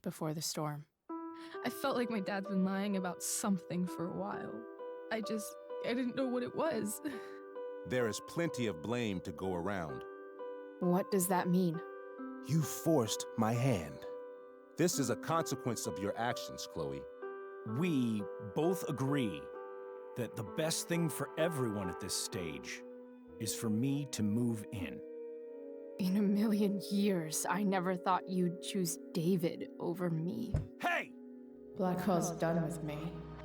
before the storm. I felt like my dad's been lying about something for a while. I didn't know what it was. There is plenty of blame to go around. What does that mean? You forced my hand. This is a consequence of your actions, Chloe. We both agree that the best thing for everyone at this stage is for me to move in. In a million years, I never thought you'd choose David over me. Hey! Blackwell's done with me.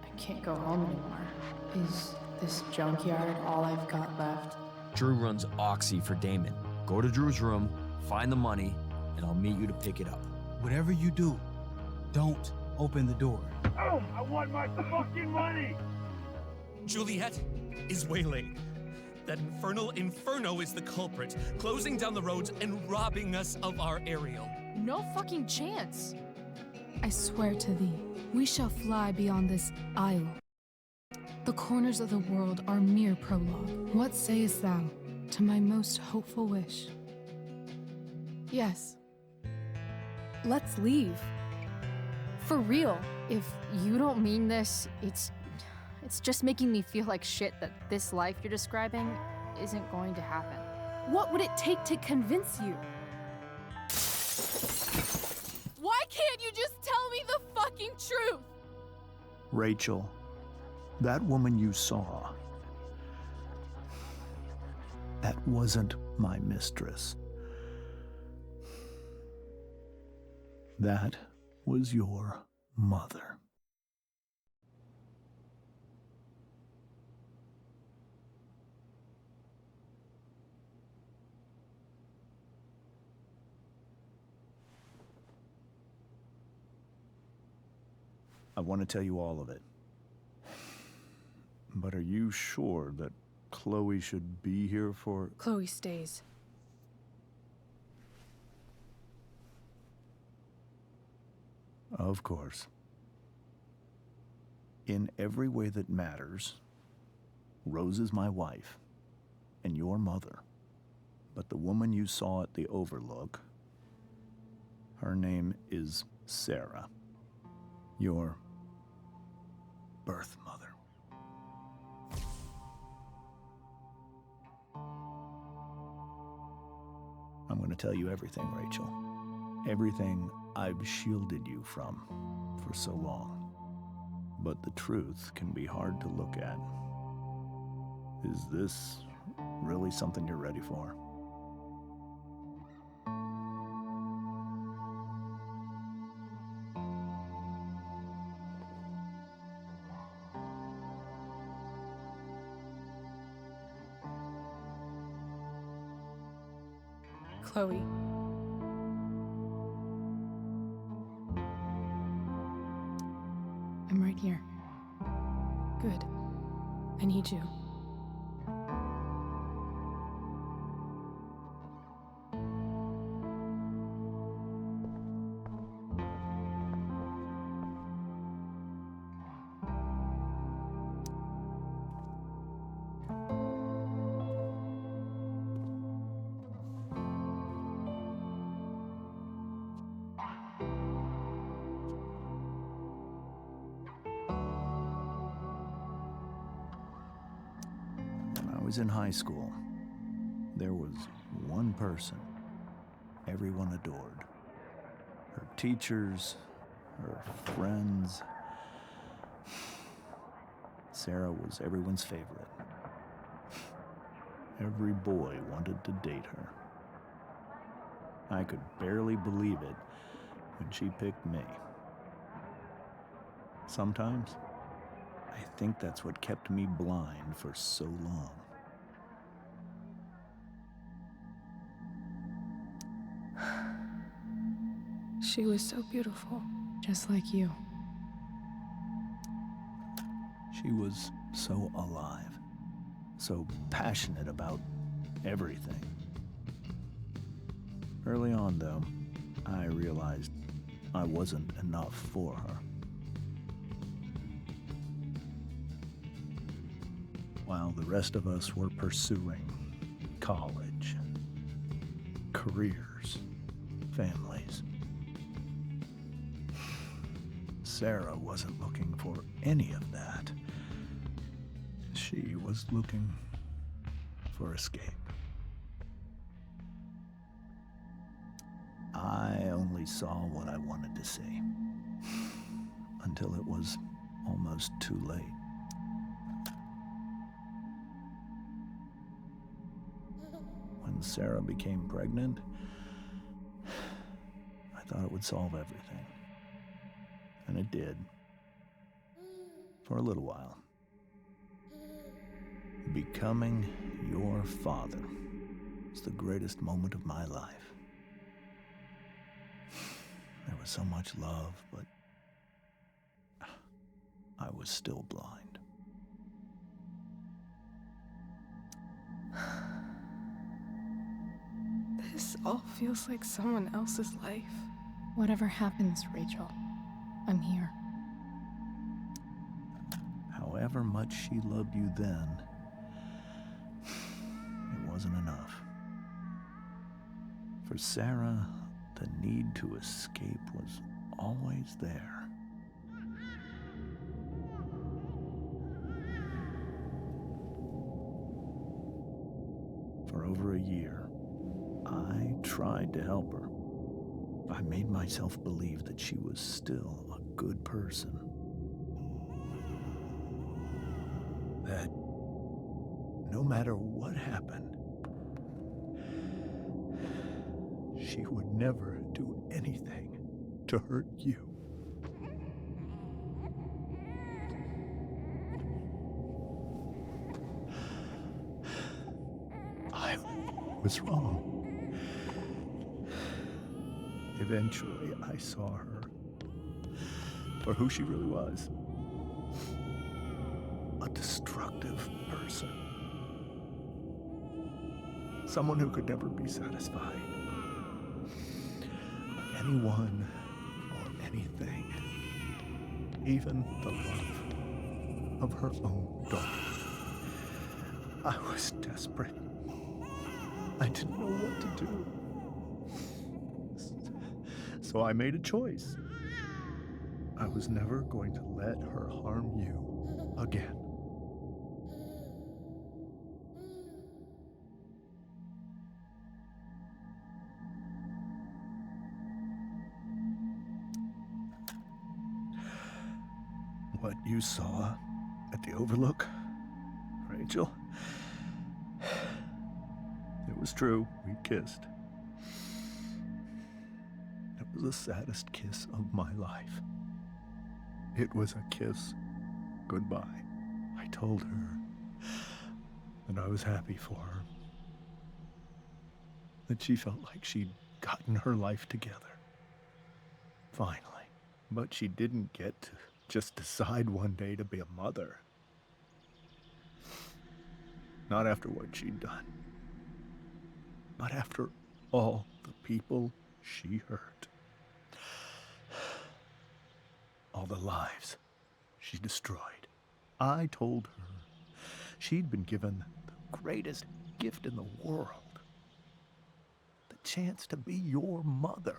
I can't go home anymore. Is this junkyard all I've got left? Drew runs Oxy for Damon. Go to Drew's room, find the money, and I'll meet you to pick it up. Whatever you do, don't open the door. Oh, I want my fucking money! Juliet is waylaid. That infernal Inferno is the culprit, closing down the roads and robbing us of our aerial. No fucking chance. I swear to thee, we shall fly beyond this isle. The corners of the world are mere prologue. What sayest thou to my most hopeful wish? Yes. Let's leave. For real. If you don't mean this, it's just making me feel like shit that this life you're describing isn't going to happen. What would it take to convince you? Why can't you just tell me the fucking truth? Rachel, that woman you saw, that wasn't my mistress. That was your mother. I want to tell you all of it. But are you sure that Chloe should be here for... Chloe stays. Of course. In every way that matters, Rose is my wife and your mother. But the woman you saw at the Overlook, her name is Sarah, your birth mother. I'm going to tell you everything, Rachel. Everything I've shielded you from for so long. But the truth can be hard to look at. Is this really something you're ready for? Chloe. I'm right here. Good. I need you. In high school, there was one person everyone adored. Her teachers, her friends. Sarah was everyone's favorite. Every boy wanted to date her. I could barely believe it when she picked me. Sometimes, I think that's what kept me blind for so long. She was so beautiful, just like you. She was so alive, so passionate about everything. Early on, though, I realized I wasn't enough for her. While the rest of us were pursuing college, careers, families, Sarah wasn't looking for any of that. She was looking for escape. I only saw what I wanted to see, until it was almost too late. When Sarah became pregnant, I thought it would solve everything. And it did. For a little while. Becoming your father was the greatest moment of my life. There was so much love, but I was still blind. This all feels like someone else's life. Whatever happens, Rachel, I'm here. However much she loved you then, it wasn't enough. For Sarah, the need to escape was always there. For over a year, I tried to help her. I made myself believe that she was still a good person. That no matter what happened, she would never do anything to hurt you. I was wrong. Eventually, I saw her for who she really was. A destructive person. Someone who could never be satisfied. Anyone or anything. Even the love of her own daughter. I was desperate. I didn't know what to do. So I made a choice. I was never going to let her harm you again. What you saw at the Overlook, Rachel, it was true. We kissed. It was the saddest kiss of my life. It was a kiss goodbye. I told her that I was happy for her. That she felt like she'd gotten her life together. Finally. But she didn't get to just decide one day to be a mother. Not after what she'd done. Not after all the people she hurt. All the lives she destroyed. I told her she'd been given the greatest gift in the world. The chance to be your mother.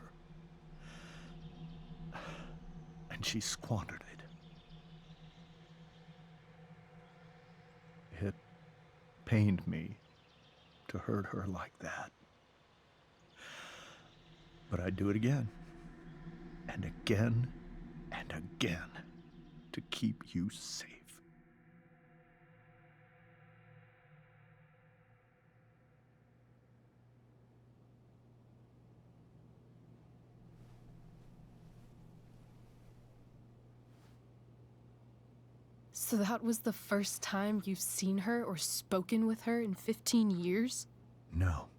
And she squandered it. It pained me to hurt her like that. But I'd do it again. And again and again to keep you safe. So that was the first time you've seen her or spoken with her in 15 years? No.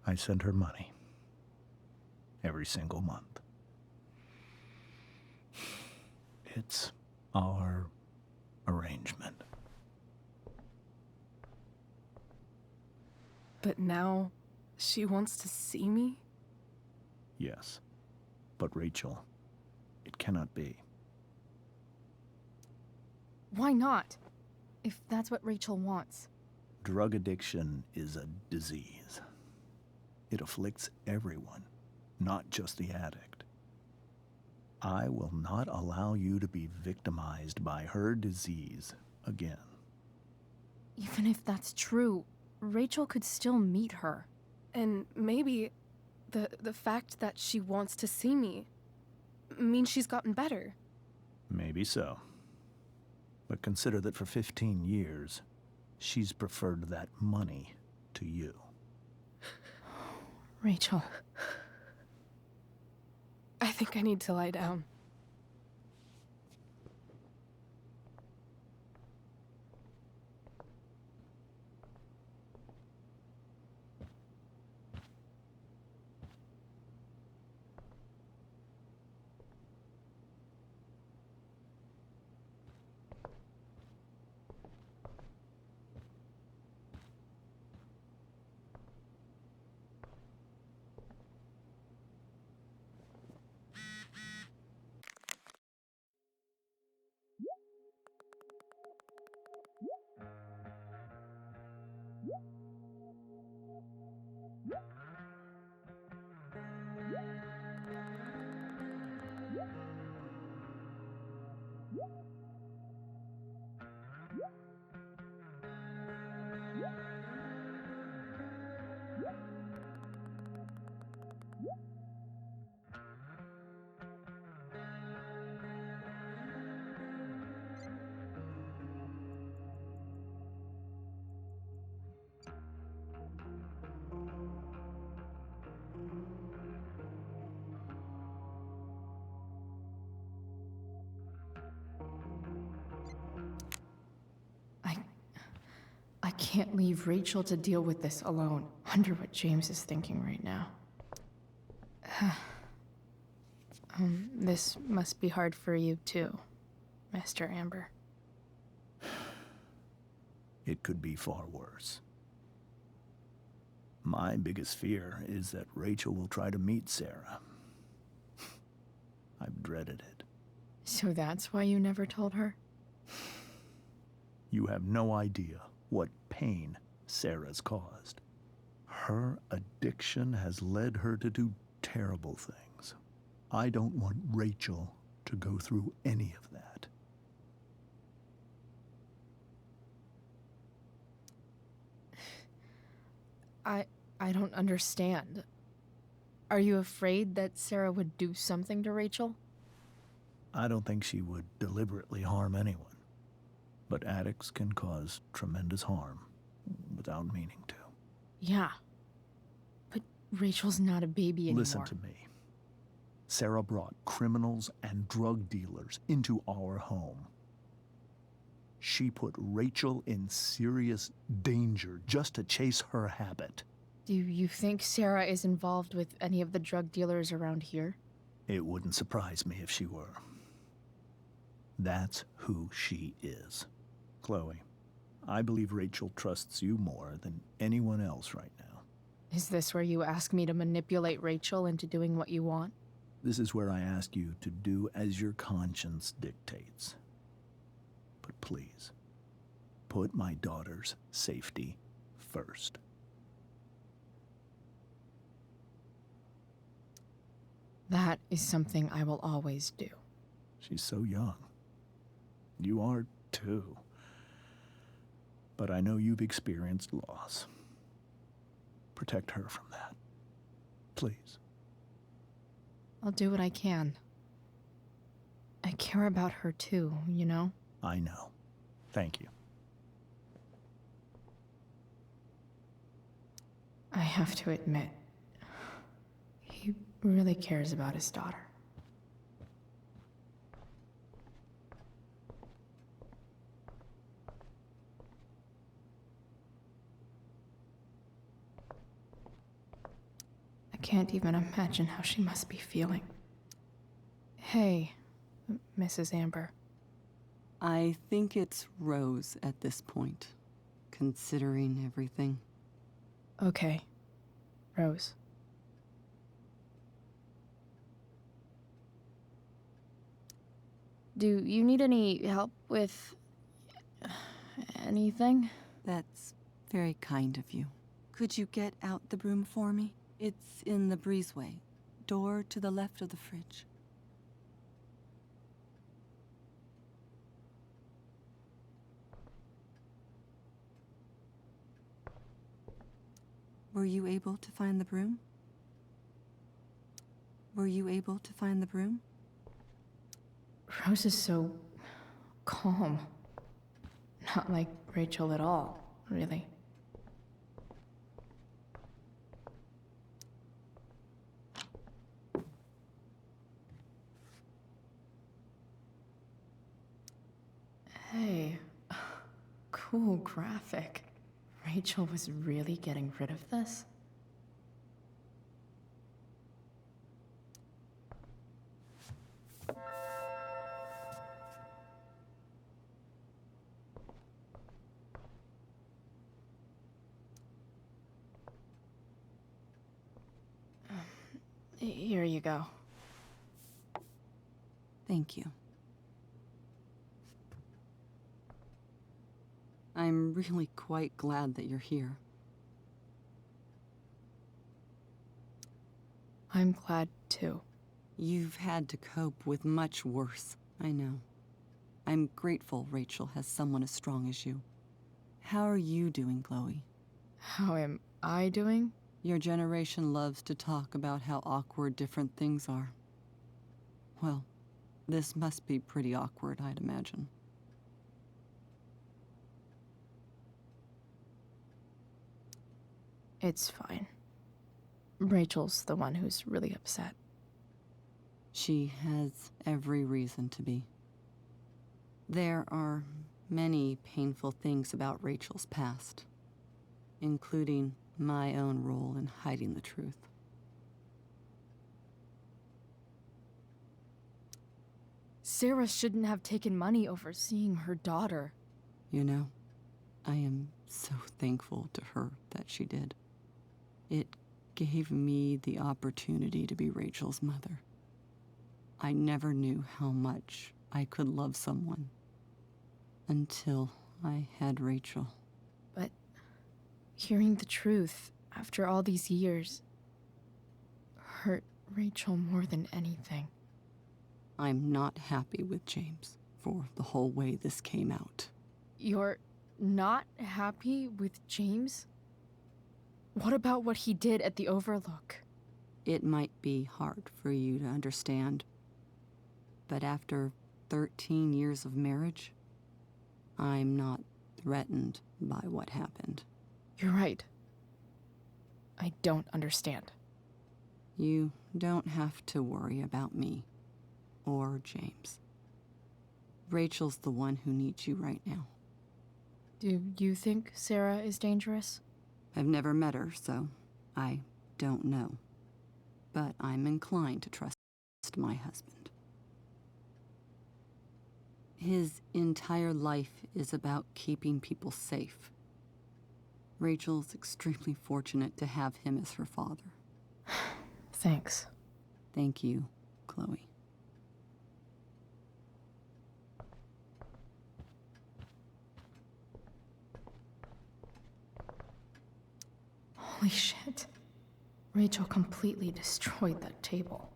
I sent her money. Every single month. It's our arrangement. But now, she wants to see me? Yes. But Rachel, it cannot be. Why not? If that's what Rachel wants. Drug addiction is a disease. It afflicts everyone, not just the addict. I will not allow you to be victimized by her disease again. Even if that's true, Rachel could still meet her. And maybe the fact that she wants to see me means she's gotten better. Maybe so. But consider that for 15 years, she's preferred that money to you. Rachel. I think I need to lie down. I can't leave Rachel to deal with this alone. Wonder what James is thinking right now. This must be hard for you too, Mr. Amber. It could be far worse. My biggest fear is that Rachel will try to meet Sarah. I've dreaded it. So that's why you never told her? You have no idea what pain Sarah's caused. Her addiction has led her to do terrible things. I don't want Rachel to go through any of that. I don't understand. Are you afraid that Sarah would do something to Rachel? I don't think she would deliberately harm anyone. But addicts can cause tremendous harm without meaning to. Yeah. But Rachel's not a baby anymore. Listen to me. Sarah brought criminals and drug dealers into our home. She put Rachel in serious danger just to chase her habit. Do you think Sarah is involved with any of the drug dealers around here? It wouldn't surprise me if she were. That's who she is. Chloe, I believe Rachel trusts you more than anyone else right now. Is this where you ask me to manipulate Rachel into doing what you want? This is where I ask you to do as your conscience dictates. But please, put my daughter's safety first. That is something I will always do. She's so young. You are too. But I know you've experienced loss. Protect her from that. Please. I'll do what I can. I care about her too, you know? I know. Thank you. I have to admit, he really cares about his daughter. I can't even imagine how she must be feeling. Hey, Mrs. Amber. I think it's Rose at this point, considering everything. Okay, Rose. Do you need any help with anything? That's very kind of you. Could you get out the broom for me? It's in the breezeway, door to the left of the fridge. Were you able to find the broom? Were you able to find the broom? Rose is so calm. Not like Rachel at all, really. Hey, cool graphic. Rachel was really getting rid of this? Here you go. Thank you. I'm really quite glad that you're here. I'm glad too. You've had to cope with much worse, I know. I'm grateful Rachel has someone as strong as you. How are you doing, Chloe? How am I doing? Your generation loves to talk about how awkward different things are. Well, this must be pretty awkward, I'd imagine. It's fine. Rachel's the one who's really upset. She has every reason to be. There are many painful things about Rachel's past, including my own role in hiding the truth. Sarah shouldn't have taken money over seeing her daughter. You know, I am so thankful to her that she did. It gave me the opportunity to be Rachel's mother. I never knew how much I could love someone until I had Rachel. But hearing the truth after all these years hurt Rachel more than anything. I'm not happy with James for the whole way this came out. You're not happy with James? What about what he did at the Overlook? It might be hard for you to understand, but after 13 years of marriage, I'm not threatened by what happened. You're right. I don't understand. You don't have to worry about me or James. Rachel's the one who needs you right now. Do you think Sarah is dangerous? I've never met her, so I don't know. But I'm inclined to trust my husband. His entire life is about keeping people safe. Rachel's extremely fortunate to have him as her father. Thanks. Thank you, Chloe. Holy shit. Rachel completely destroyed that table.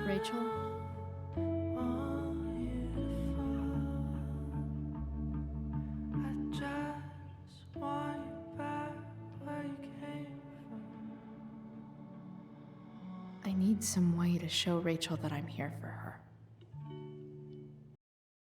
Rachel? I need some way to show Rachel that I'm here for her.